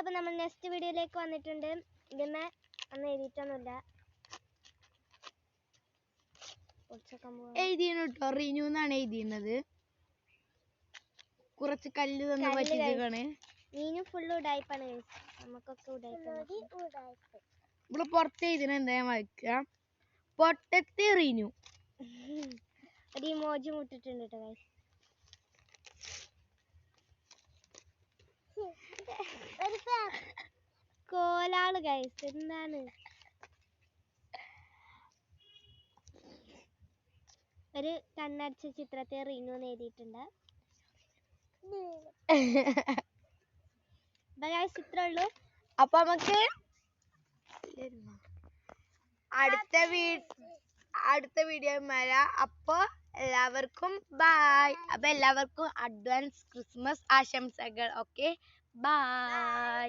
അപ്പോൾ നമ്മൾ നെക്സ്റ്റ് വീഡിയോയിലേക്ക് വന്നിട്ടുണ്ട്. ഇതിന്മേ ഒന്നും എഴുതിയിട്ടൊന്നുമില്ല. എഴുതിട്ടോ റിനു എന്നാണ് എഴുതിയിരുന്നത്. കുറച്ച് കല്ല് തന്ന് പറ്റിച്ചാണ്. നീനും ഫുള്ള് ഉടായിപ്പാണ്. നമുക്കൊക്കെ ഉടായിപ്പ്. ഇവിടെ പുറത്ത് എഴുതിന എന്താ വായിക്കുക? പൊട്ടത്തി റിനു. ഒരു ഇമോജി മുട്ടിട്ടുണ്ട് കേട്ടോ ഗൈസ്. കോലാള് ഗൈസ്. എന്താണ് ഒരു കണ്ണടച്ച ചിത്രത്തെ റിനു എന്ന് എഴുതിയിട്ടുണ്ട്. ഇത്രേ ഉള്ളൂ. അപ്പൊ നമുക്ക് അടുത്ത വീഡിയോ വരാം. അപ്പൊ എല്ലാവർക്കും ബൈ. അപ്പൊ എല്ലാവർക്കും അഡ്വാൻസ് ക്രിസ്മസ് ആശംസകൾ. Okay, by.